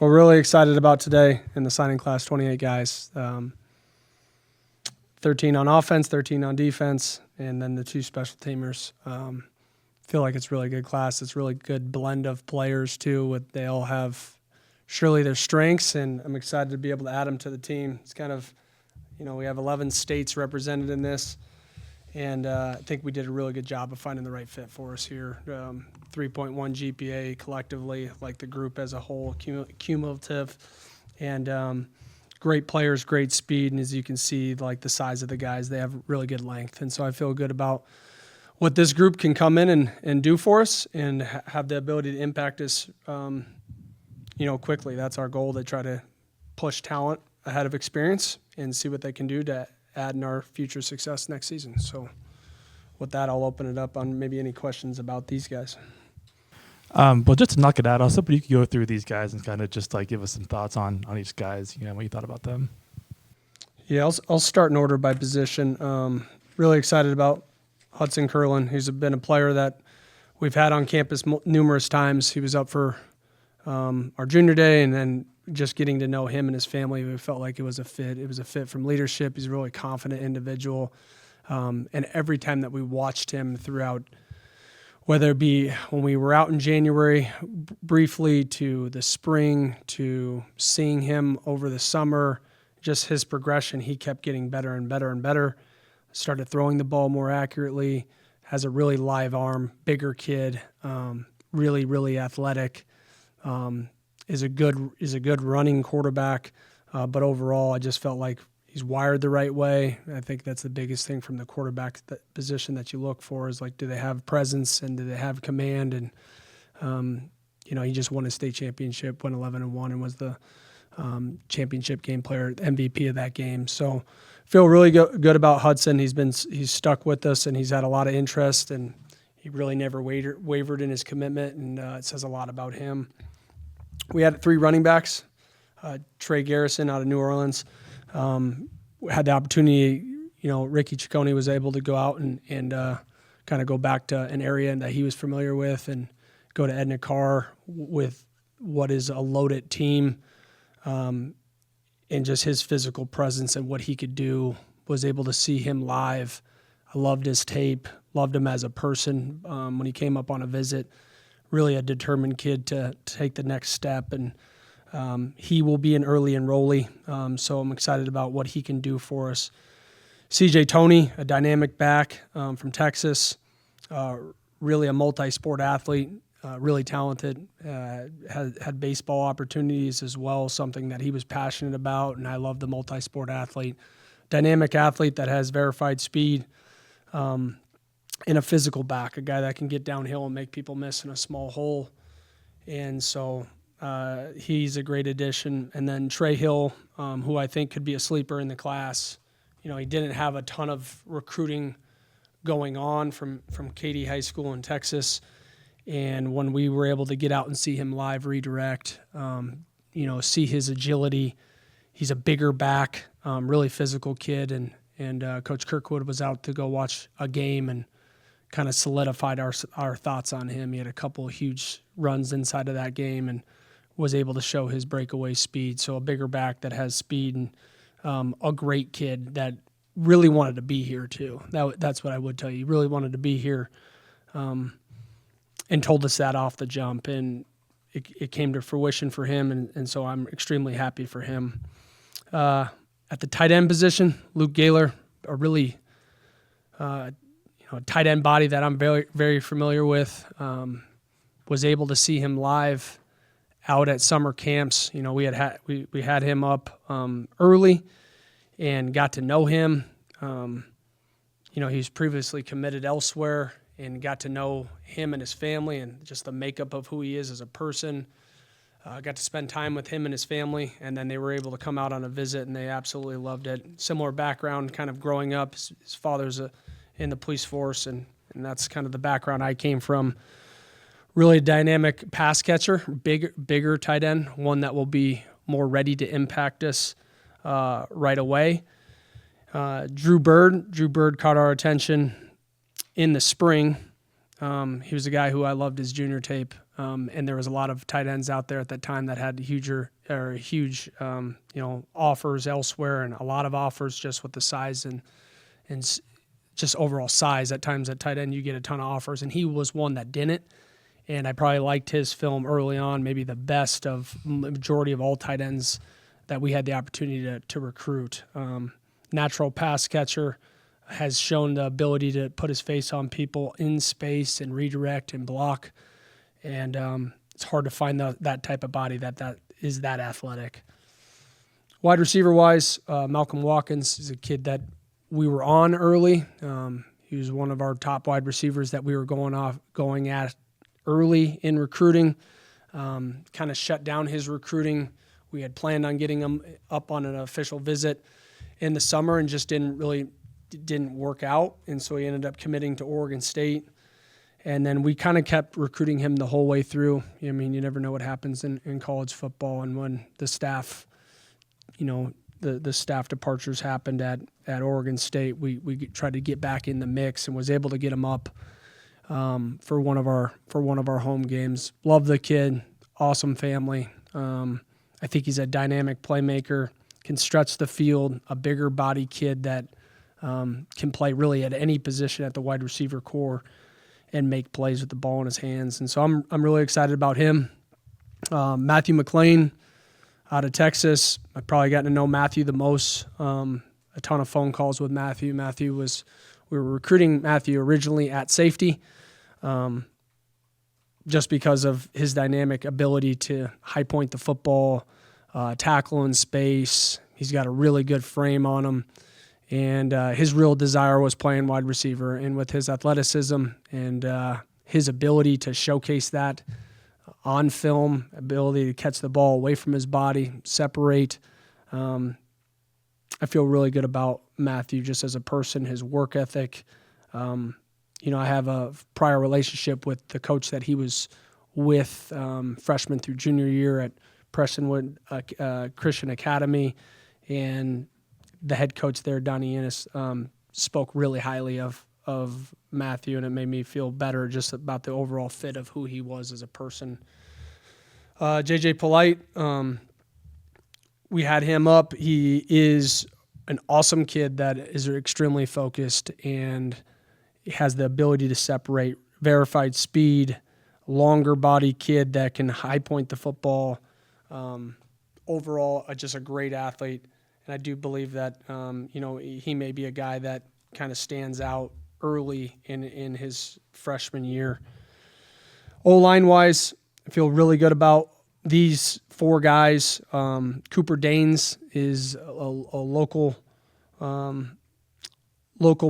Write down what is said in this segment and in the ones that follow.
We're really excited about today in the signing class, 28 guys. 13 on offense, 13 on defense, and then the 2 special teamers. Feel like it's a really good class. It's a really good blend of players, too. They all have surely their strengths, and I'm excited to be able to add them to the team. It's kind of, we have 11 states represented in this, and I think we did a really good job of finding the right fit for us here. 3.1 GPA collectively, like the group as a whole, cumulative, and great players, great speed, and as you can see, like the size of the guys, they have really good length, and so I feel good about what this group can come in and do for us and have the ability to impact us, quickly. That's our goal, to try to push talent ahead of experience and see what they can do to add in our future success next season. So with that, I'll open it up on maybe any questions about these guys. Well, just to knock it out, I was hoping you could go through these guys and kind of just give us some thoughts on each guys, what you thought about them. Yeah, I'll start in order by position. Really excited about Hudson Curlin. He's been a player that we've had on campus numerous times. He was up for our junior day, and then just getting to know him and his family, we felt like it was a fit. It was a fit from leadership. He's a really confident individual. And every time that we watched him throughout, whether it be when we were out in January briefly to the spring to seeing him over the summer, just his progression, he kept getting better and better and better. Started throwing the ball more accurately, has a really live arm, bigger kid, really, really athletic, is a good running quarterback. But overall, I just felt like he's wired the right way. I think that's the biggest thing from the quarterback position that you look for is do they have presence and do they have command? And, he just won a state championship, went 11-1, and was the championship game player, MVP of that game. So feel really good about Hudson. He's stuck with us, and he's had a lot of interest, and he really never wavered in his commitment, and it says a lot about him. We had 3 running backs. Trey Garrison out of New Orleans. Had the opportunity, Ricky Ciccone was able to go out and kind of go back to an area that he was familiar with and go to Edna Carr with what is a loaded team, and just his physical presence and what he could do. Was able to see him live. I loved his tape, loved him as a person when he came up on a visit. Really a determined kid to take the next step, and he will be an early enrollee, so I'm excited about what he can do for us. CJ Toney, a dynamic back from Texas, really a multi-sport athlete, really talented, had baseball opportunities as well, something that he was passionate about, and I love the multi-sport athlete. Dynamic athlete that has verified speed, and a physical back, a guy that can get downhill and make people miss in a small hole. And so he's a great addition. And then Trey Hill, who I think could be a sleeper in the class. He didn't have a ton of recruiting going on from Katy High School in Texas. And when we were able to get out and see him live redirect, see his agility, he's a bigger back, really physical kid. And Coach Kirkwood was out to go watch a game and kind of solidified our thoughts on him. He had a couple of huge runs inside of that game and was able to show his breakaway speed. So a bigger back that has speed, and a great kid that really wanted to be here too. That's what I would tell you. He really wanted to be here, and told us that off the jump. And it came to fruition for him, and so I'm extremely happy for him. At the tight end position, Luke Gaylor, a really tight end body that I'm very, very familiar with. Was able to see him live out at summer camps. We had him up early and got to know him. He's previously committed elsewhere, and got to know him and his family and just the makeup of who he is as a person. Got to spend time with him and his family, and then they were able to come out on a visit, and they absolutely loved it. Similar background, kind of growing up. His father's in the police force, and that's kind of the background I came from. Really dynamic pass catcher, bigger tight end, one that will be more ready to impact us right away. Drew Bird caught our attention in the spring. He was a guy who I loved his junior tape. And there was a lot of tight ends out there at that time that had huge offers elsewhere, and a lot of offers just with the size and just overall size. At times at tight end, you get a ton of offers, and he was one that didn't. And I probably liked his film early on, maybe the best of majority of all tight ends that we had the opportunity to recruit. Natural pass catcher, has shown the ability to put his face on people in space and redirect and block. And it's hard to find that type of body that is that athletic. Wide receiver-wise, Malcolm Watkins is a kid that we were on early. He was one of our top wide receivers that we were going at early in recruiting. Kind of shut down his recruiting. We had planned on getting him up on an official visit in the summer and just didn't work out. And so he ended up committing to Oregon State. And then we kind of kept recruiting him the whole way through. I mean, you never know what happens in college football. And when the staff, the staff departures happened at Oregon State, we tried to get back in the mix and was able to get him up for one of our home games. Love the kid, awesome family. I think he's a dynamic playmaker, can stretch the field, a bigger body kid that can play really at any position at the wide receiver core and make plays with the ball in his hands. And so I'm really excited about him. Matthew McLean out of Texas. I've probably gotten to know Matthew the most. A ton of phone calls with Matthew. We were recruiting Matthew originally at safety, just because of his dynamic ability to high point the football, tackle in space. He's got a really good frame on him. And his real desire was playing wide receiver. And with his athleticism and his ability to showcase that on film, ability to catch the ball away from his body, separate, I feel really good about Matthew just as a person, his work ethic. I have a prior relationship with the coach that he was with freshman through junior year at Prestonwood Christian Academy. And the head coach there, Donnie Ennis, spoke really highly of Matthew, and it made me feel better just about the overall fit of who he was as a person. JJ Polite, we had him up. He is an awesome kid that is extremely focused and has the ability to separate, verified speed, longer body kid that can high point the football. Overall, just a great athlete. And I do believe that, he may be a guy that kind of stands out early in his freshman year. O-line-wise, I feel really good about these four guys. Cooper Daines is a local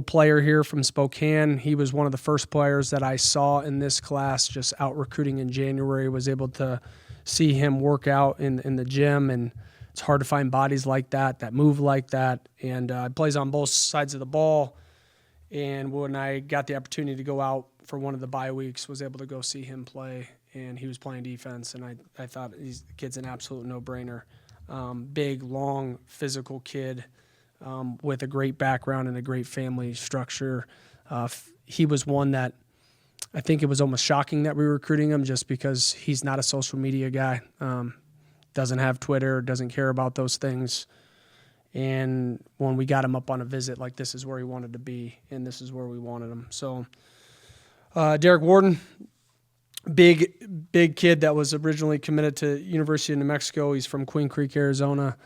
player here from Spokane. He was one of the first players that I saw in this class just out recruiting in January, was able to see him work out in the gym, and it's hard to find bodies like that move like that, and plays on both sides of the ball. And when I got the opportunity to go out for one of the bye weeks, was able to go see him play, and he was playing defense, and I thought the kid's an absolute no-brainer. Big, long, physical kid with a great background and a great family structure. He was one that I think it was almost shocking that we were recruiting him just because he's not a social media guy. Doesn't have Twitter, doesn't care about those things. And when we got him up on a visit, like, this is where he wanted to be, and this is where we wanted him. So Derek Warden, big kid that was originally committed to University of New Mexico. He's from Queen Creek, Arizona.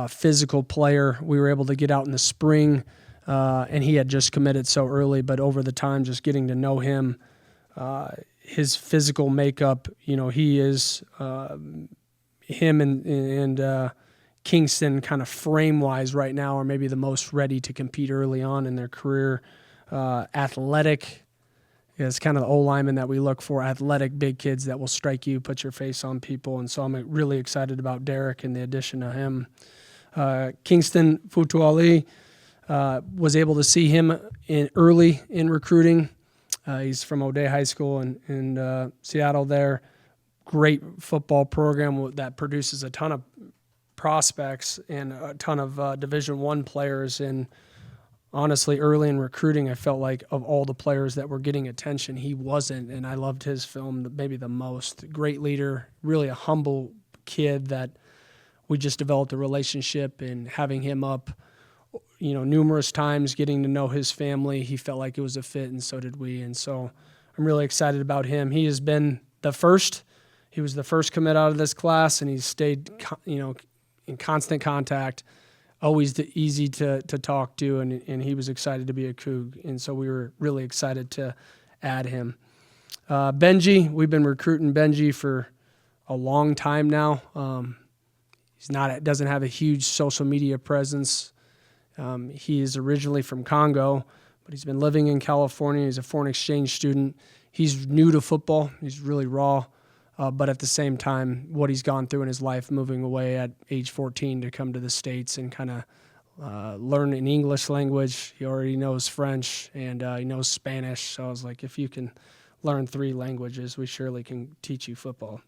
Physical player. We were able to get out in the spring, and he had just committed so early, but over the time, just getting to know him, his physical makeup, he is him and Kingston kind of frame-wise right now are maybe the most ready to compete early on in their career. Athletic is kind of the O-lineman that we look for, athletic big kids that will strike you, put your face on people. And so I'm really excited about Derek and the addition of him. Kingston Futuali, was able to see him early in recruiting. He's from O'Day High School in Seattle there. Great football program that produces a ton of prospects and a ton of Division I players, and honestly, early in recruiting, I felt like of all the players that were getting attention, he wasn't, and I loved his film maybe the most. Great leader, really a humble kid that we just developed a relationship, and having him up, numerous times, getting to know his family, he felt like it was a fit, and so did we. And so I'm really excited about him. He has been the first. He was the first commit out of this class, and he's stayed, in constant contact, always easy to talk to, and he was excited to be a Coug, and so we were really excited to add him. Benji, we've been recruiting Benji for a long time now. Doesn't have a huge social media presence. He is originally from Congo, but he's been living in California. He's a foreign exchange student. He's new to football. He's really raw. But at the same time, what he's gone through in his life, moving away at age 14 to come to the States and kind of learn an English language. He already knows French and he knows Spanish. So I was like, if you can learn 3 languages, we surely can teach you football.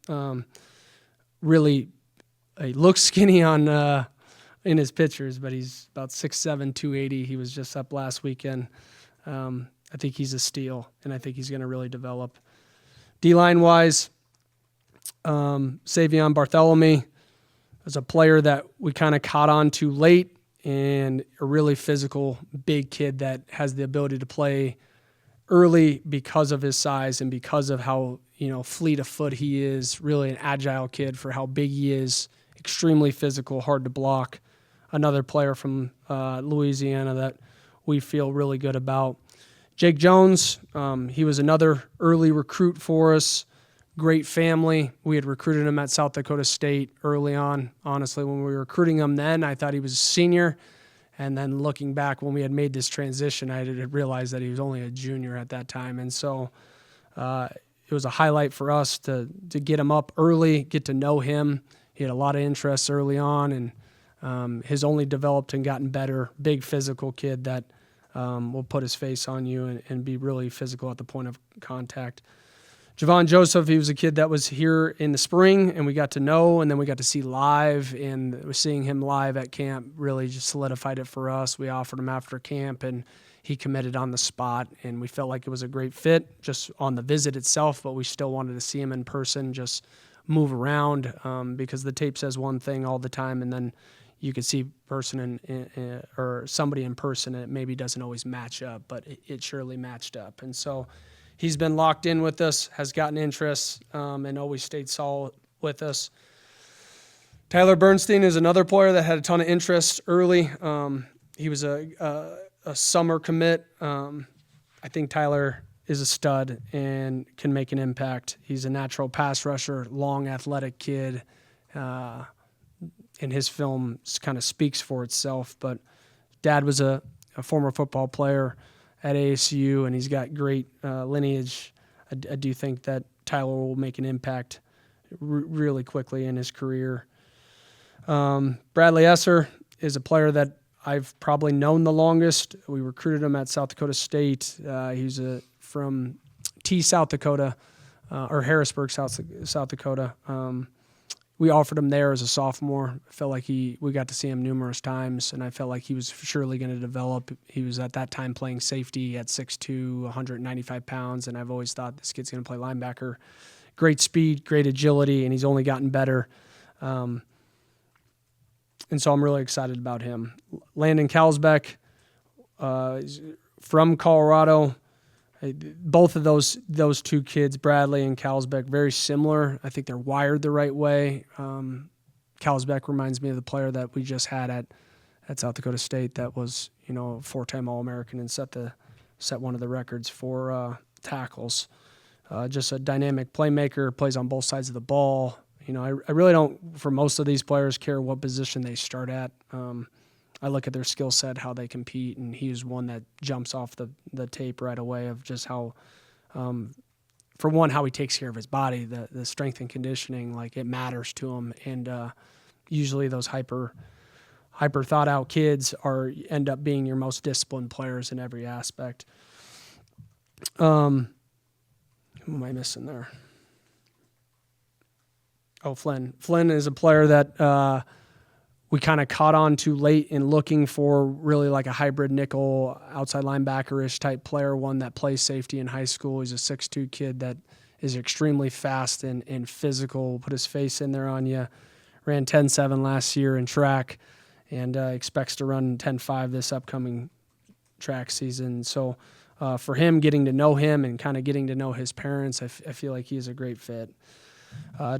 Really, he looks skinny in his pictures, but he's about 6'7", 280. He was just up last weekend. I think he's a steal, and I think he's going to really develop. D-line-wise, Savion Bartholomew was a player that we kind of caught on to late, and a really physical, big kid that has the ability to play early because of his size and because of how fleet of foot he is. Really an agile kid for how big he is. Extremely physical, hard to block. Another player from Louisiana that we feel really good about. Jake Jones, he was another early recruit for us. Great family. We had recruited him at South Dakota State early on. Honestly, when we were recruiting him then, I thought he was a senior. And then looking back, when we had made this transition, I had realized that he was only a junior at that time. And so it was a highlight for us to get him up early, get to know him. He had a lot of interests early on, and has only developed and gotten better. Big physical kid that will put his face on you and be really physical at the point of contact. Javon Joseph, he was a kid that was here in the spring, and we got to know, and then we got to see live, and seeing him live at camp really just solidified it for us. We offered him after camp, and he committed on the spot, and we felt like it was a great fit just on the visit itself, but we still wanted to see him in person, just move around, because the tape says one thing all the time, and then you could see person or somebody in person, and it maybe doesn't always match up, but it surely matched up. And so he's been locked in with us, has gotten interest, and always stayed solid with us. Tyler Bernstein is another player that had a ton of interest early. He was a summer commit. I think Tyler is a stud and can make an impact. He's a natural pass rusher, long, athletic kid, and his film kind of speaks for itself. But dad was a former football player at ASU, and he's got great lineage. I do think that Tyler will make an impact really quickly in his career. Bradley Esser is a player that I've probably known the longest. We recruited him at South Dakota State. He's from South Dakota, or Harrisburg, South Dakota. We offered him there as a sophomore. I felt like we got to see him numerous times, and I felt like he was surely going to develop. He was at that time playing safety at 6'2", 195 pounds, and I've always thought this kid's going to play linebacker. Great speed, great agility, and he's only gotten better. And so I'm really excited about him. Landon Kalsbeck, from Colorado. Both of those 2 kids, Bradley and Kalsbeck, very similar. I think they're wired the right way. Kalsbeck reminds me of the player that we just had at South Dakota State that was, a 4-time All-American and set one of the records for tackles. Just a dynamic playmaker, plays on both sides of the ball. I really don't, for most of these players, care what position they start at. I look at their skill set, how they compete, and he's one that jumps off the tape right away of just how, for one, how he takes care of his body, the strength and conditioning, like it matters to him. And usually those hyper thought out kids end up being your most disciplined players in every aspect. Who am I missing there? Oh, Flynn. Flynn is a player that we kind of caught on too late in looking for really like a hybrid nickel outside linebacker-ish type player, one that plays safety in high school. He's a 6'2" kid that is extremely fast and physical, put his face in there on you. Ran 10.7 last year in track and expects to run 10.5 this upcoming track season. So for him, getting to know him and kind of getting to know his parents, I feel like he's a great fit.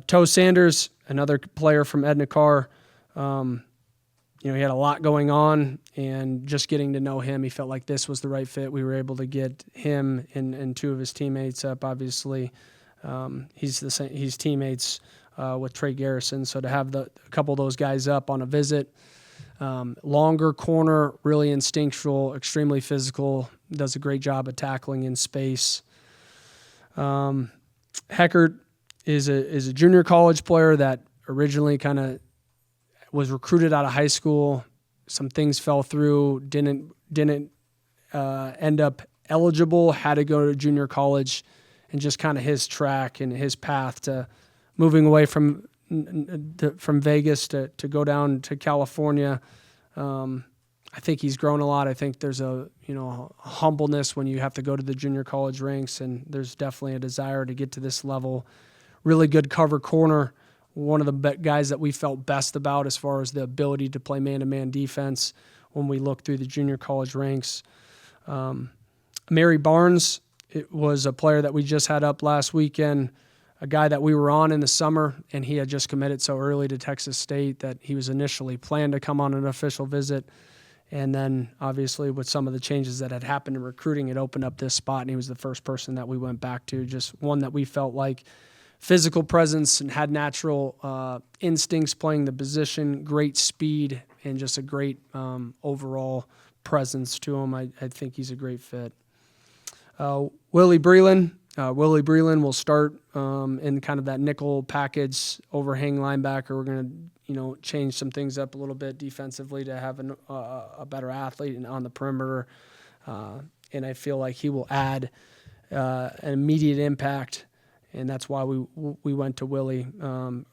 Toe Sanders, another player from Edna Carr. He had a lot going on, and just getting to know him, he felt like this was the right fit. We were able to get him and two of his teammates up. Obviously, he's teammates with Trey Garrison, so to have a couple of those guys up on a visit. Longer corner, really instinctual, extremely physical, does a great job of tackling in space. Heckert is a junior college player that originally kind of was recruited out of high school. Some things fell through, didn't end up eligible, had to go to junior college, and just kind of his track and his path to moving away from Vegas to go down to California. I think he's grown a lot. I think there's a humbleness when you have to go to the junior college ranks, and there's definitely a desire to get to this level. Really good cover corner. One of the guys that we felt best about as far as the ability to play man-to-man defense when we look through the junior college ranks. Mary Barnes, it was a player that we just had up last weekend, a guy that we were on in the summer, and he had just committed so early to Texas State that he was initially planned to come on an official visit. And then, obviously, with some of the changes that had happened in recruiting, it opened up this spot, and he was the first person that we went back to, just one that we felt like physical presence and had natural instincts playing the position, great speed, and just a great overall presence to him. I think he's a great fit. Willie Breland. Willie Breland will start in kind of that nickel package overhang linebacker. We're going to change some things up a little bit defensively to have a better athlete on the perimeter. And I feel like he will add an immediate impact. And that's why we went to Willie,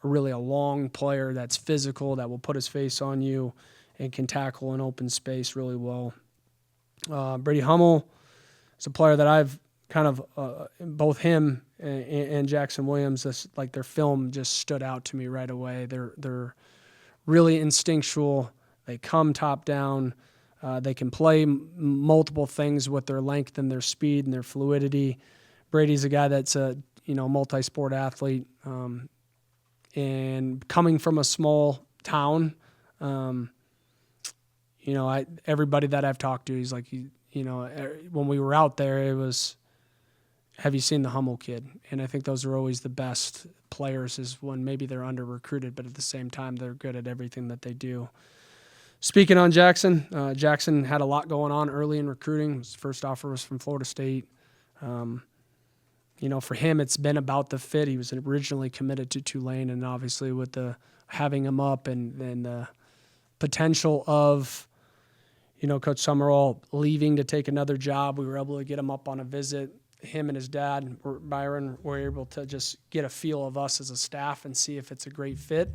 really a long player that's physical, that will put his face on you and can tackle in open space really well. Brady Hummel is a player that I've kind of, both him and Jackson Williams, their film just stood out to me right away. They're really instinctual. They come top down. They can play multiple things with their length and their speed and their fluidity. Brady's a guy that's a multi-sport athlete, and coming from a small town, everybody that I've talked to, he's like, when we were out there, it was, have you seen the Hummel kid? And I think those are always the best players, is when maybe they're under-recruited, but at the same time, they're good at everything that they do. Speaking on Jackson, Jackson had a lot going on early in recruiting. His first offer was from Florida State. For him, it's been about the fit. He was originally committed to Tulane, and obviously with the having him up and the potential of, Coach Summerall leaving to take another job, we were able to get him up on a visit. Him and his dad, Byron, were able to just get a feel of us as a staff and see if it's a great fit.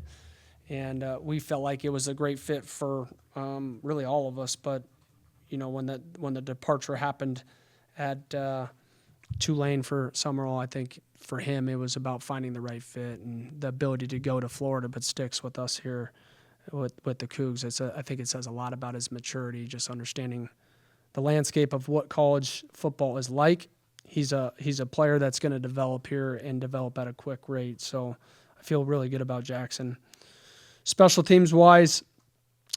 And we felt like it was a great fit for really all of us. But, when the departure happened at Tulane for Summerall, I think for him it was about finding the right fit and the ability to go to Florida but sticks with us here with the Cougs. I think it says a lot about his maturity, just understanding the landscape of what college football is like. He's a player that's going to develop here and develop at a quick rate. So I feel really good about Jackson. Special teams wise,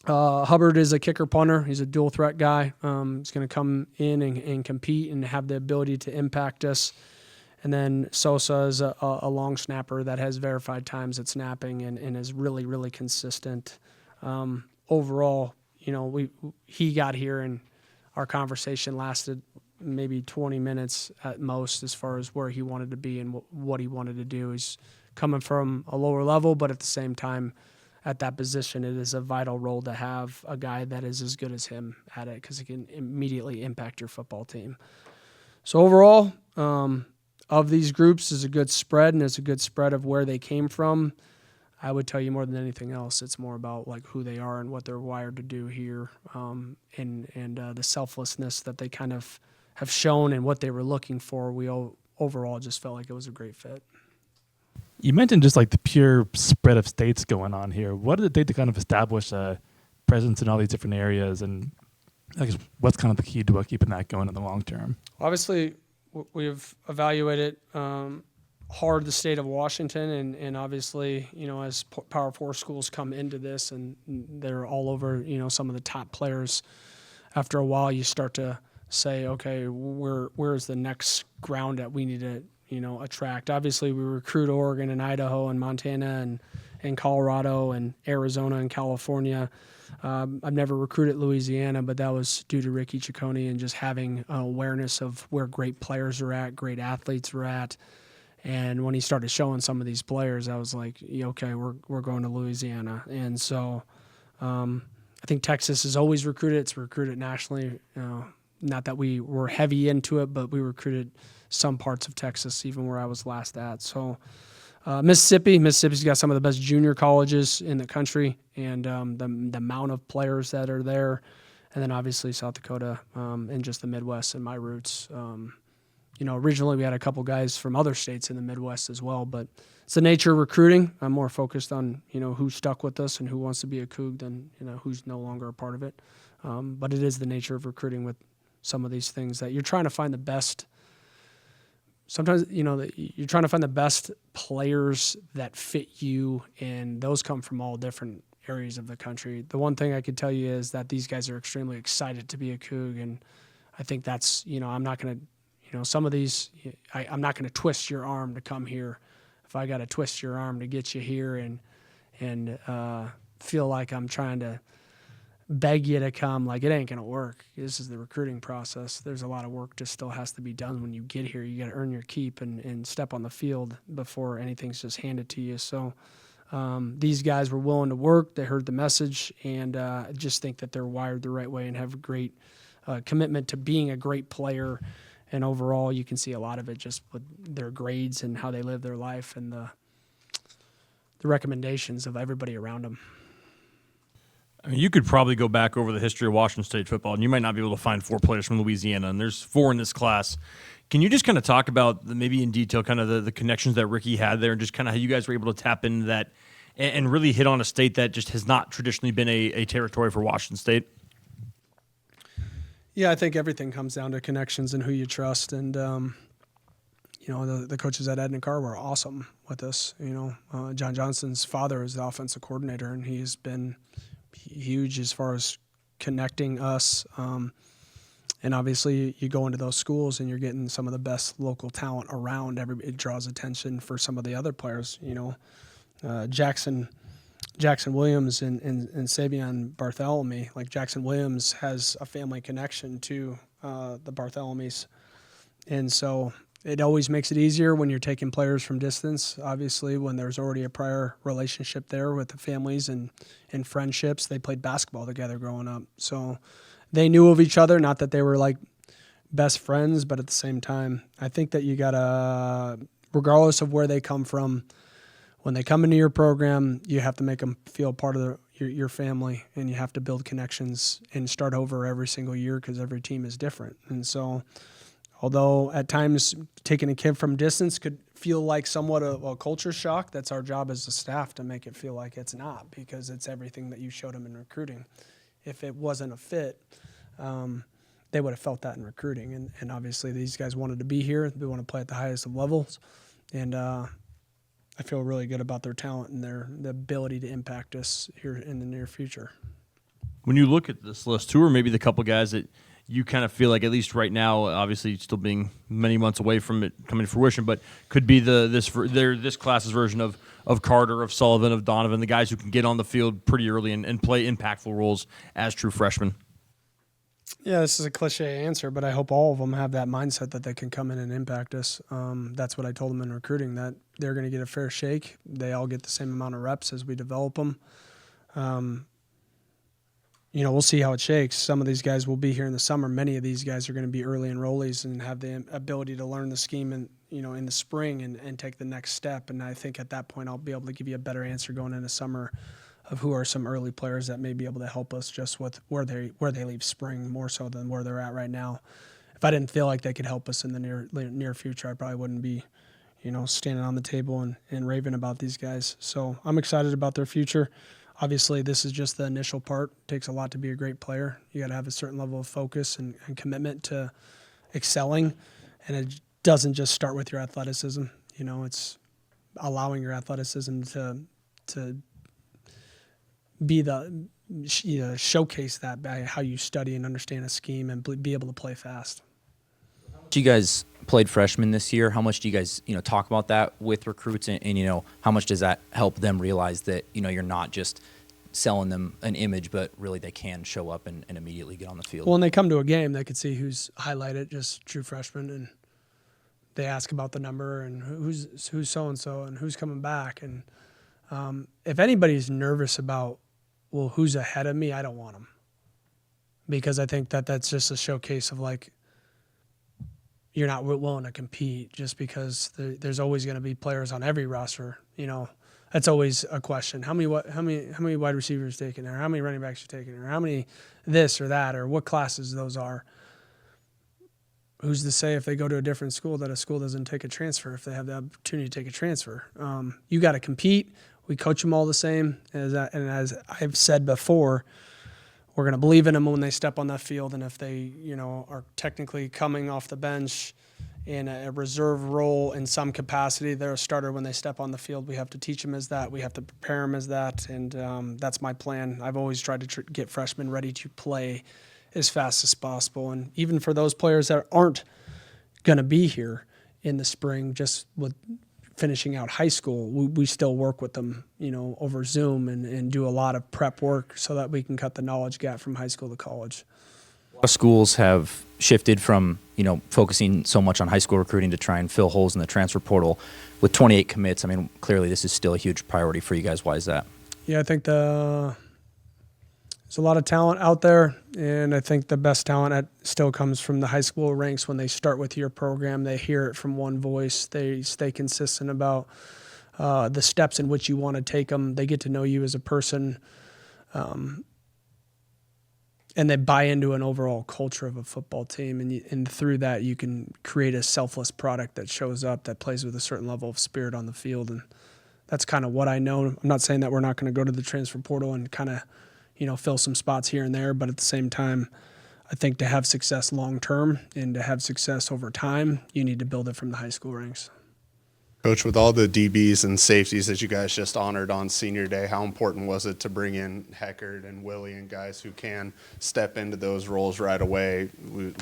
Hubbard is a kicker punter. He's a dual threat guy. He's going to come in and compete and have the ability to impact us. And then Sosa is a long snapper that has verified times at snapping and is really, really consistent. Overall, he got here and our conversation lasted maybe 20 minutes at most as far as where he wanted to be and what he wanted to do. He's coming from a lower level, but at the same time, at that position, it is a vital role to have a guy that is as good as him at it, because he can immediately impact your football team. So overall, of these groups is a good spread, and it's a good spread of where they came from. I would tell you more than anything else, it's more about like who they are and what they're wired to do here, and the selflessness that they kind of have shown and what they were looking for. We overall just felt like it was a great fit. You mentioned just like the pure spread of states going on here. What did it take to kind of establish a presence in all these different areas, and I guess what's kind of the key to keeping that going in the long term? Obviously, we've evaluated hard the state of Washington, and obviously, as Power 4 schools come into this and they're all over, some of the top players, after a while you start to say, okay, where's the next ground that we need to, attract? Obviously, we recruit Oregon and Idaho and Montana and Colorado and Arizona and California. I've never recruited Louisiana, but that was due to Ricky Ciccone and just having awareness of where great players are at, great athletes are at. And when he started showing some of these players, I was like, okay, we're going to Louisiana. And so I think Texas is always recruited. It's recruited nationally. Not that we were heavy into it, but we recruited some parts of Texas, even where I was last at. So Mississippi's got some of the best junior colleges in the country, and the amount of players that are there. And then obviously South Dakota and just the Midwest and my roots. Originally we had a couple guys from other states in the Midwest as well, but it's the nature of recruiting. I'm more focused on, who stuck with us and who wants to be a Coug than, who's no longer a part of it. But it is the nature of recruiting with some of these things that you're trying to find the best. Sometimes, you're trying to find the best players that fit you, and those come from all different areas of the country. The one thing I could tell you is that these guys are extremely excited to be a Coug, and I think that's, I'm not going to, some of these, I'm not going to twist your arm to come here. If I got to twist your arm to get you here and feel like I'm trying to beg you to come, like, it ain't going to work. This is the recruiting process. There's a lot of work just still has to be done when you get here. You got to earn your keep and step on the field before anything's just handed to you. So these guys were willing to work. They heard the message, and I just think that they're wired the right way and have a great commitment to being a great player. And overall, you can see a lot of it just with their grades and how they live their life and the recommendations of everybody around them. I mean, you could probably go back over the history of Washington State football, and you might not be able to find 4 players from Louisiana, and there's 4 in this class. Can you just kind of talk about, maybe in detail, kind of the connections that Ricky had there, and just kind of how you guys were able to tap into that and really hit on a state that just has not traditionally been a territory for Washington State? Yeah, I think everything comes down to connections and who you trust. And, the coaches at Edna Carr were awesome with us. John Johnson's father is the offensive coordinator, and he's been huge as far as connecting us. And obviously you go into those schools and you're getting some of the best local talent around. It draws attention for some of the other players, Jackson Williams and Savion Bartholomew. Like, Jackson Williams has a family connection to the Bartholomews. And so it always makes it easier when you're taking players from distance. Obviously, when there's already a prior relationship there with the families and friendships. They played basketball together growing up. So they knew of each other, not that they were like best friends, but at the same time, I think that you got to, regardless of where they come from, when they come into your program, you have to make them feel part of your family, and you have to build connections and start over every single year because every team is different. And so although at times taking a kid from distance could feel like somewhat a culture shock, that's our job as a staff to make it feel like it's not, because it's everything that you showed them in recruiting. If it wasn't a fit, they would have felt that in recruiting. And obviously these guys wanted to be here. They want to play at the highest of levels. And I feel really good about their talent and the ability to impact us here in the near future. When you look at this list, who are maybe the couple guys that you kind of feel like, at least right now, obviously still being many months away from it coming to fruition, but could be this class's version of Carter, of Sullivan, of Donovan, the guys who can get on the field pretty early and play impactful roles as true freshmen? Yeah, this is a cliche answer, but I hope all of them have that mindset that they can come in and impact us. That's what I told them in recruiting, that they're going to get a fair shake. They all get the same amount of reps as we develop them. we'll see how it shakes. Some of these guys will be here in the summer. Many of these guys are going to be early enrollees and have the ability to learn the scheme in the spring and take the next step. And I think at that point I'll be able to give you a better answer going into summer of who are some early players that may be able to help us just with where they leave spring more so than where they're at right now. If I didn't feel like they could help us in the near future, I probably wouldn't be, standing on the table and raving about these guys. So I'm excited about their future. Obviously, this is just the initial part. It takes a lot to be a great player. You got to have a certain level of focus and commitment to excelling, and it doesn't just start with your athleticism. It's allowing your athleticism to be showcase that by how you study and understand a scheme and be able to play fast. You guys played freshmen this year. How much do you guys, talk about that with recruits, and how much does that help them realize that, you're not just selling them an image, but really they can show up and immediately get on the field? Well, when they come to a game, they could see who's highlighted, just true freshmen, and they ask about the number and who's so-and-so and who's coming back. And if anybody's nervous about, well, who's ahead of me, I don't want them. Because I think that's just a showcase of, like, you're not willing to compete just because there's always going to be players on every roster. That's always a question. How many wide receivers taken, or how many running backs you're taking, or how many this or that, or what classes those are. Who's to say if they go to a different school that a school doesn't take a transfer if they have the opportunity to take a transfer? You got to compete. We coach them all the same. And as I've said before, we're going to believe in them when they step on that field. And if they, are technically coming off the bench in a reserve role in some capacity, they're a starter when they step on the field. We have to teach them as that. We have to prepare them as that. And that's my plan. I've always tried to get freshmen ready to play as fast as possible. And even for those players that aren't going to be here in the spring, just with finishing out high school, we still work with them, over Zoom and do a lot of prep work so that we can cut the knowledge gap from high school to college. A lot of schools have shifted from, focusing so much on high school recruiting to try and fill holes in the transfer portal. With 28 commits, clearly this is still a huge priority for you guys. Why is that? Yeah, I think there's a lot of talent out there, and I think the best talent still comes from the high school ranks. When they start with your program, they hear it from one voice. They stay consistent about the steps in which you want to take them. They get to know you as a person, and they buy into an overall culture of a football team. And through that, you can create a selfless product that shows up, that plays with a certain level of spirit on the field. And that's kind of what I know. I'm not saying that we're not going to go to the transfer portal and kind of fill some spots here and there. But at the same time, I think to have success long-term and to have success over time, you need to build it from the high school ranks. Coach, with all the DBs and safeties that you guys just honored on senior day, how important was it to bring in Heckard and Willie and guys who can step into those roles right away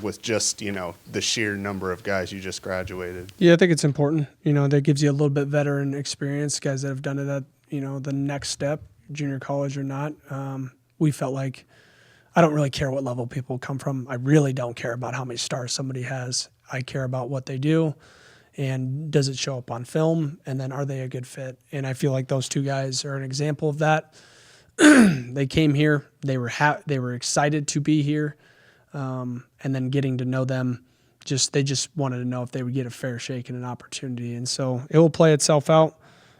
with just, the sheer number of guys you just graduated? Yeah, I think it's important. That gives you a little bit veteran experience, guys that have done it at, the next step, junior college or not. We felt like I don't really care what level people come from. I really don't care about how many stars somebody has. I care about what they do and does it show up on film, and then are they a good fit? And I feel like those two guys are an example of that. They came here. They were excited to be here, and then getting to know them, they just wanted to know if they would get a fair shake and an opportunity. And so it will play itself out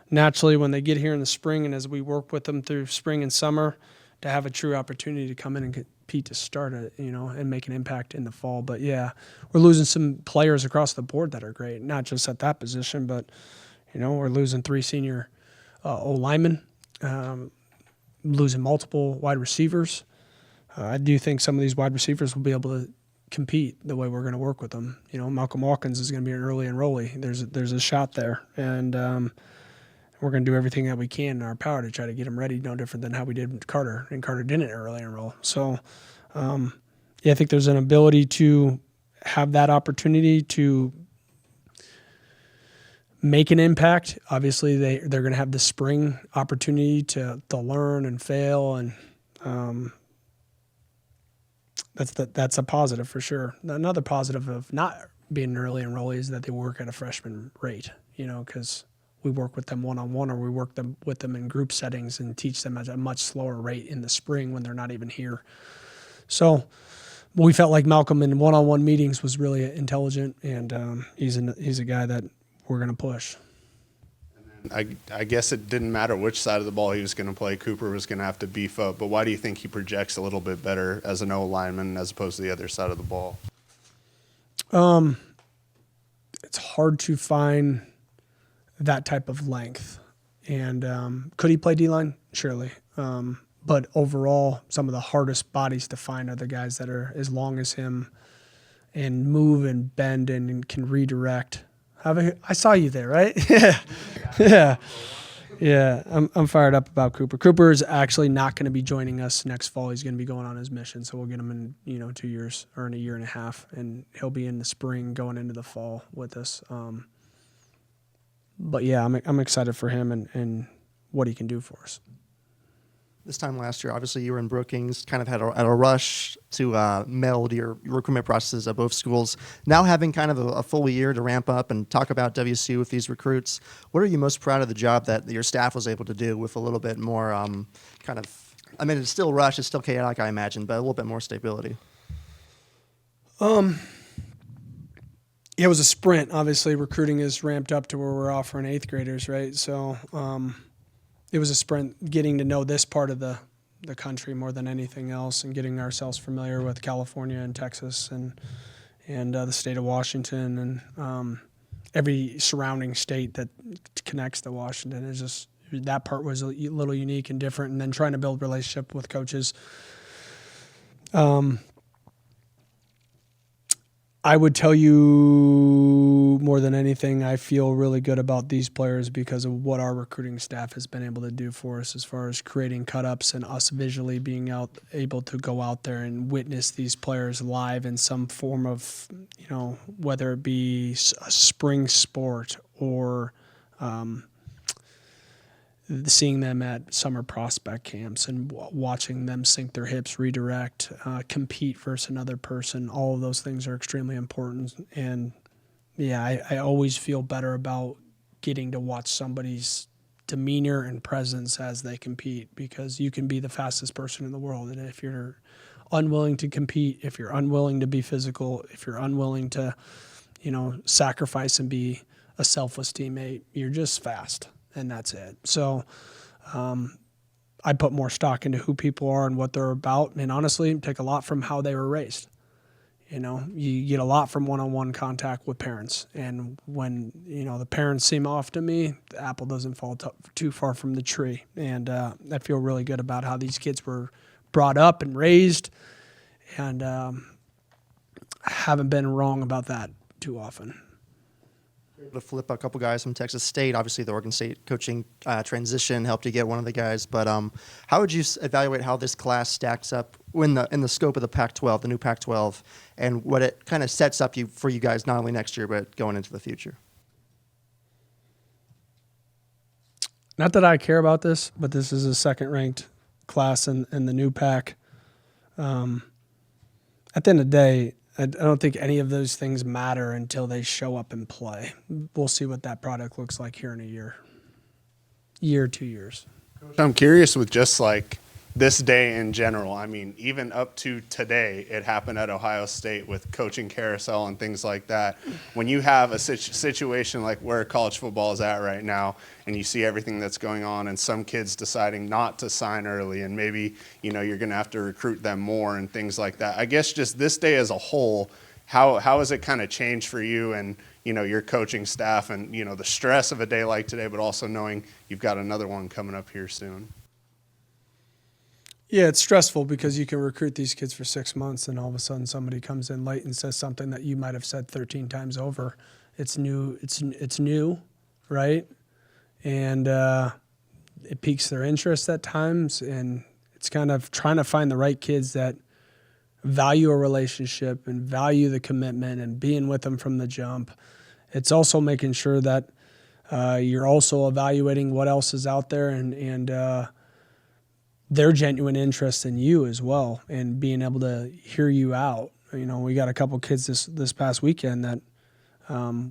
naturally when they get here in the spring, and as we work with them through spring and summer, to have a true opportunity to come in and compete to start it, and make an impact in the fall. But yeah, we're losing some players across the board that are great, not just at that position, but, we're losing 3 senior linemen, losing multiple wide receivers. I do think some of these wide receivers will be able to compete the way we're going to work with them. Malcolm Watkins is going to be an early enrollee. There's a shot there. And, we're going to do everything that we can in our power to try to get him ready, no different than how we did with Carter, and Carter didn't early enroll. So, I think there's an ability to have that opportunity to make an impact. Obviously, they're going to have the spring opportunity to learn and fail, and that's a positive for sure. Another positive of not being an early enrollee is that they work at a freshman rate, because we work with them one-on-one, or we work with them in group settings and teach them at a much slower rate in the spring when they're not even here. So we felt like Malcolm in one-on-one meetings was really intelligent, and he's a guy that we're going to push. I guess it didn't matter which side of the ball he was going to play. Cooper was going to have to beef up. But why do you think he projects a little bit better as an O lineman as opposed to the other side of the ball? It's hard to find that type of length. And could he play D-line? Surely. But overall, some of the hardest bodies to find are the guys that are as long as him and move and bend and can redirect. I saw you there, right? Yeah. I'm fired up about Cooper. Cooper is actually not going to be joining us next fall. He's going to be going on his mission, so we'll get him in 2 years or in a year and a half, and he'll be in the spring going into the fall with us. But yeah, I'm excited for him and what he can do for us. This time last year, obviously you were in Brookings, kind of had a rush to meld your recruitment processes at both schools. Now having kind of a full year to ramp up and talk about WSU with these recruits, what are you most proud of the job that your staff was able to do with a little bit more it's still rush, it's still chaotic, I imagine, but a little bit more stability? It was a sprint. Obviously, recruiting is ramped up to where we're offering 8th graders, right? So it was a sprint getting to know this part of the country more than anything else, and getting ourselves familiar with California and Texas and the state of Washington and every surrounding state that connects to Washington. Is just, that part was a little unique and different, and then trying to build relationship with coaches. I would tell you more than anything, I feel really good about these players because of what our recruiting staff has been able to do for us as far as creating cut-ups and us visually being able to go out there and witness these players live in some form of, whether it be a spring sport or seeing them at summer prospect camps and watching them sink their hips, redirect, compete versus another person. All of those things are extremely important. And yeah, I always feel better about getting to watch somebody's demeanor and presence as they compete, because you can be the fastest person in the world. And if you're unwilling to compete, if you're unwilling to be physical, if you're unwilling to, sacrifice and be a selfless teammate, you're just fast. And that's it. So I put more stock into who people are and what they're about, and honestly take a lot from how they were raised. You get a lot from one-on-one contact with parents, and when the parents seem off to me, the apple doesn't fall too far from the tree. And I feel really good about how these kids were brought up and raised, and I haven't been wrong about that too often. To flip a couple guys from Texas State. Obviously, the Oregon State coaching transition helped you get one of the guys. But how would you evaluate how this class stacks up in the scope of the Pac-12, the new Pac-12, and what it kind of sets up for you guys not only next year but going into the future? Not that I care about this, but this is a second-ranked class in the new Pac. At the end of the day, I don't think any of those things matter until they show up and play. We'll see what that product looks like here in a year, 2 years. I'm curious with just like this day in general. I mean, even up to today, it happened at Ohio State with coaching carousel and things like that. When you have a situation like where college football is at right now, and you see everything that's going on, and some kids deciding not to sign early, and maybe you're going to have to recruit them more and things like that. I guess just this day as a whole, how has it kind of changed for you and your coaching staff, and the stress of a day like today, but also knowing you've got another one coming up here soon? Yeah, it's stressful because you can recruit these kids for 6 months, and all of a sudden somebody comes in late and says something that you might have said 13 times over. It's new. It's new, right? And it piques their interest at times, and it's kind of trying to find the right kids that value a relationship and value the commitment and being with them from the jump. It's also making sure that you're also evaluating what else is out there and their genuine interest in you as well, and being able to hear you out. We got a couple kids this past weekend that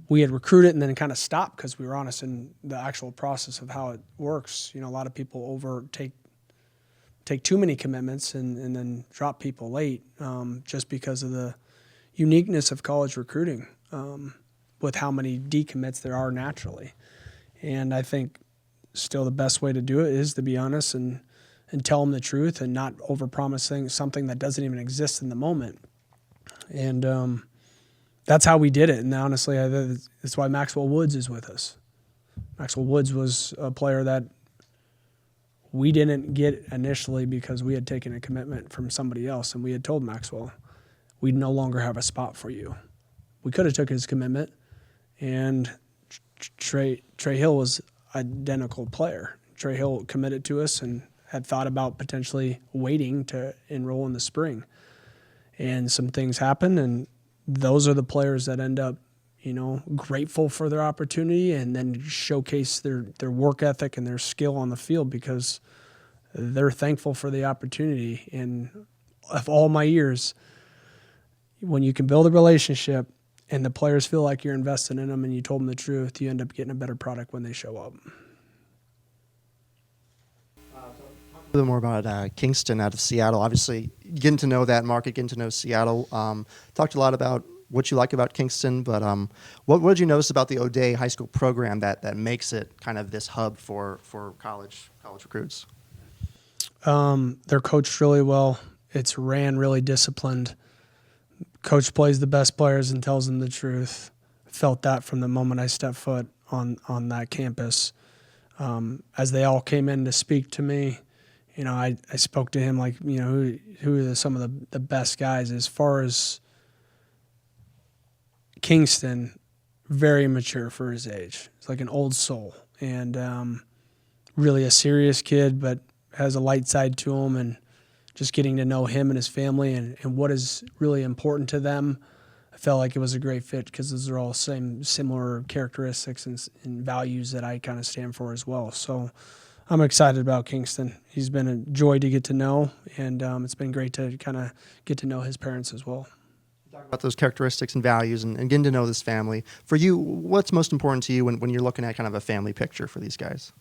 we had recruited and then kind of stopped because we were honest in the actual process of how it works. A lot of people take too many commitments and then drop people late just because of the uniqueness of college recruiting with how many decommits there are naturally. And I think still the best way to do it is to be honest and tell them the truth and not overpromising something that doesn't even exist in the moment. And that's how we did it. And honestly, that's why Maxwell Woods is with us. Maxwell Woods was a player that we didn't get initially because we had taken a commitment from somebody else, and we had told Maxwell, we no longer have a spot for you. We could have took his commitment, and Trey Hill was identical player. Trey Hill committed to us and had thought about potentially waiting to enroll in the spring. And some things happened, and those are the players that end up, grateful for their opportunity and then showcase their work ethic and their skill on the field because they're thankful for the opportunity. And of all my years, when you can build a relationship and the players feel like you're invested in them and you told them the truth, you end up getting a better product when they show up. A little more about Kingston out of Seattle. Obviously, getting to know that market, getting to know Seattle. Talked a lot about what you like about Kingston, but what did you notice about the O'Day High School program that makes it kind of this hub for college recruits? They're coached really well. It's ran really disciplined. Coach plays the best players and tells them the truth. Felt that from the moment I stepped foot on that campus. As they all came in to speak to me, I spoke to him like, who are some of the best guys as far as Kingston, very mature for his age. He's like an old soul and really a serious kid, but has a light side to him, and just getting to know him and his family and what is really important to them. I felt like it was a great fit because those are all similar characteristics and values that I kind of stand for as well. So I'm excited about Kingston. He's been a joy to get to know, and it's been great to kind of get to know his parents as well. Talk about those characteristics and values and getting to know this family. For you, what's most important to you when you're looking at kind of a family picture for these guys?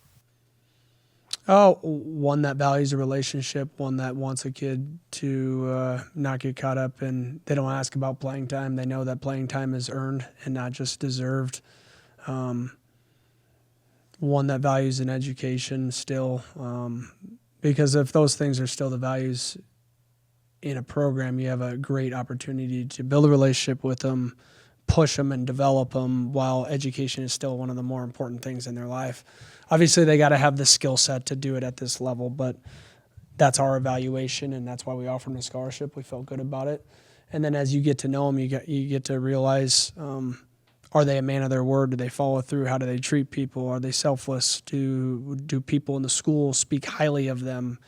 Oh, one that values a relationship, one that wants a kid to not get caught up and they don't ask about playing time. They know that playing time is earned and not just deserved. One that values an education still, because if those things are still the values in a program, you have a great opportunity to build a relationship with them, push them and develop them while education is still one of the more important things in their life. Obviously, they got to have the skill set to do it at this level, but that's our evaluation, and that's why we offered them a scholarship. We felt good about it. And then as you get to know them, you get to realize, are they a man of their word? Do they follow through? How do they treat people? Are they selfless? Do people in the school speak highly of them?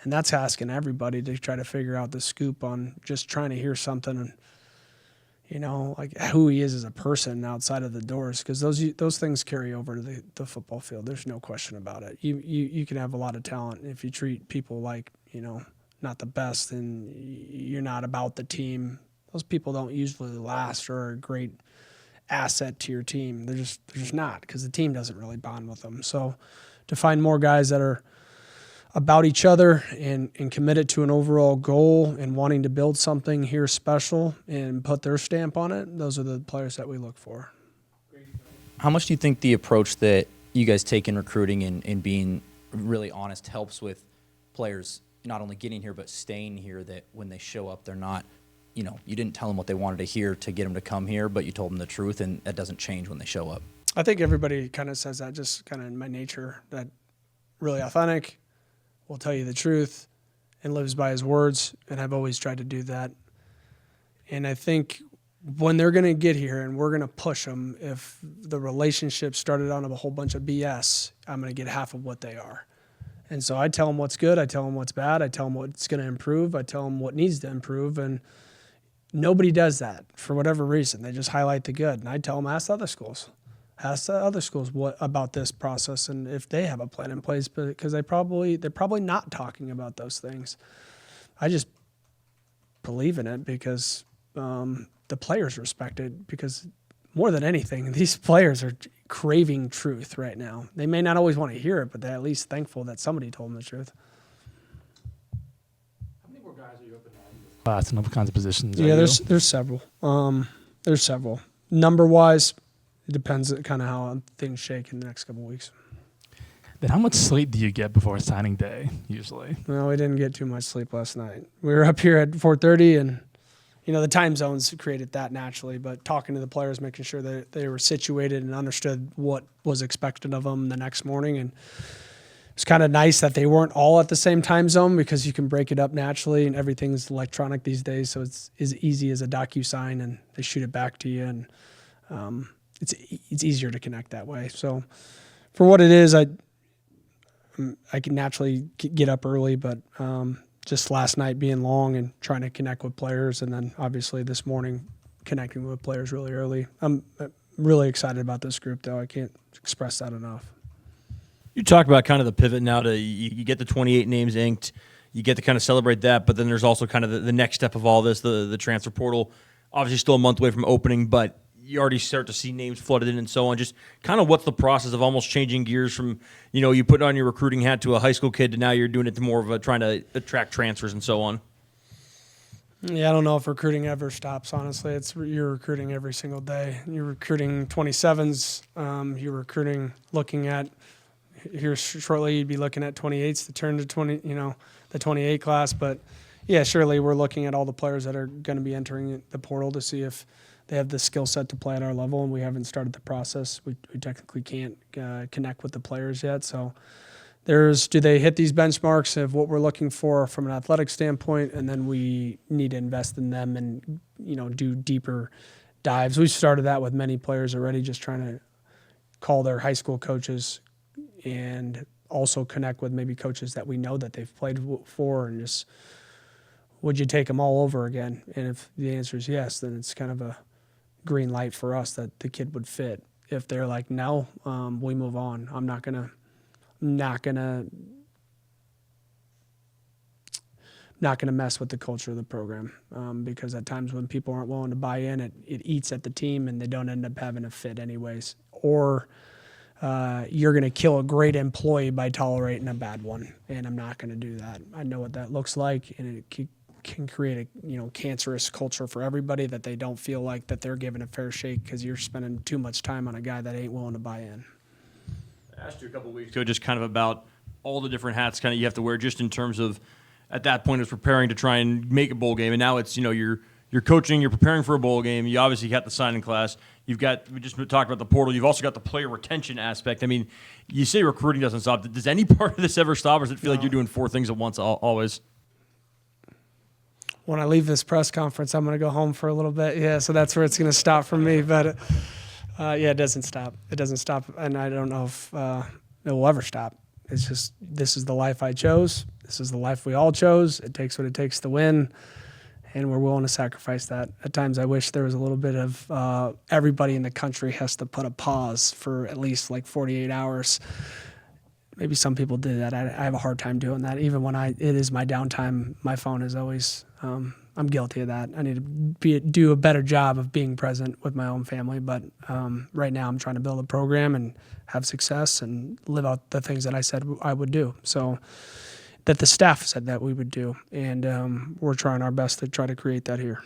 And that's asking everybody to try to figure out the scoop on just trying to hear something, like who he is as a person outside of the doors, because those things carry over to the football field. There's no question about it. You can have a lot of talent if you treat people like, not the best and you're not about the team. Those people don't usually last or are a great asset to your team. They're just not, because the team doesn't really bond with them. So to find more guys that are about each other and committed to an overall goal and wanting to build something here special and put their stamp on it, those are the players that we look for. How much do you think the approach that you guys take in recruiting and being really honest helps with players not only getting here but staying here, that when they show up they're not, you didn't tell them what they wanted to hear to get them to come here, but you told them the truth, and that doesn't change when they show up? I think everybody kind of says that, just kind of in my nature, that really authentic, will tell you the truth, and lives by his words, and I've always tried to do that. And I think when they're going to get here and we're going to push them, if the relationship started on a whole bunch of BS, I'm going to get half of what they are. And so I tell them what's good, I tell them what's bad, I tell them what's going to improve, I tell them what needs to improve, and nobody does that for whatever reason. They just highlight the good, and I tell them, ask other schools. Ask the other schools what about this process and if they have a plan in place, because they're probably not talking about those things. I just believe in it because the players respect it, because more than anything, these players are craving truth right now. They may not always want to hear it, but they're at least thankful that somebody told them the truth. How many more guys are you open at in this class and what kinds of positions? Yeah, are you? there's several. There's several. Number wise, it depends kind of how things shake in the next couple of weeks. Then how much sleep do you get before signing day usually? Well, we didn't get too much sleep last night. We were up here at 4:30, and the time zones created that naturally. But talking to the players, making sure that they were situated and understood what was expected of them the next morning, and it's kind of nice that they weren't all at the same time zone because you can break it up naturally, and everything's electronic these days, so it's as easy as a DocuSign, and they shoot it back to you, and it's easier to connect that way. So for what it is, I can naturally get up early, but just last night being long and trying to connect with players, and then obviously this morning connecting with players really early. I'm really excited about this group, though. I can't express that enough. You talk about kind of the pivot now to you get the 28 names inked, you get to kind of celebrate that, but then there's also kind of the next step of all this, the transfer portal. Obviously still a month away from opening, but you already start to see names flooded in and so on. Just kind of what's the process of almost changing gears from, you put on your recruiting hat to a high school kid to now you're doing it to more of a trying to attract transfers and so on? Yeah, I don't know if recruiting ever stops, honestly. You're recruiting every single day. You're recruiting 27s. You're recruiting, looking at, here shortly you'd be looking at 28s to turn to 20, the 28 class. But yeah, surely we're looking at all the players that are going to be entering the portal to see if they have the skill set to play at our level, and we haven't started the process. We technically can't connect with the players yet. So do they hit these benchmarks of what we're looking for from an athletic standpoint, and then we need to invest in them and, do deeper dives. We've started that with many players already, just trying to call their high school coaches and also connect with maybe coaches that we know that they've played for, and just, would you take them all over again? And if the answer is yes, then it's kind of a green light for us that the kid would fit. If they're like, no, we move on. I'm not gonna mess with the culture of the program, because at times when people aren't willing to buy in, it eats at the team, and they don't end up having a fit anyways. Or you're going to kill a great employee by tolerating a bad one, and I'm not going to do that. I know what that looks like, and it can create a cancerous culture for everybody, that they don't feel like that they're given a fair shake because you're spending too much time on a guy that ain't willing to buy in. I asked you a couple weeks ago just kind of about all the different hats kind of you have to wear, just in terms of at that point it was preparing to try and make a bowl game, and now it's you're coaching, you're preparing for a bowl game. You obviously got the signing class. We just talked about the portal. You've also got the player retention aspect. I mean, you say recruiting doesn't stop. Does any part of this ever stop, or does it feel like you're doing four things at once always? When I leave this press conference, I'm going to go home for a little bit. Yeah, so that's where it's going to stop for me. But yeah, it doesn't stop. It doesn't stop, and I don't know if it will ever stop. It's just, this is the life I chose. This is the life we all chose. It takes what it takes to win, and we're willing to sacrifice that. At times, I wish there was a little bit of everybody in the country has to put a pause for at least like 48 hours. Maybe some people do that. I have a hard time doing that. Even when it is my downtime, my phone is always, I'm guilty of that. I need to do a better job of being present with my own family. But right now I'm trying to build a program and have success and live out the things that I said I would do. So that the staff said that we would do. And we're trying our best to try to create that here.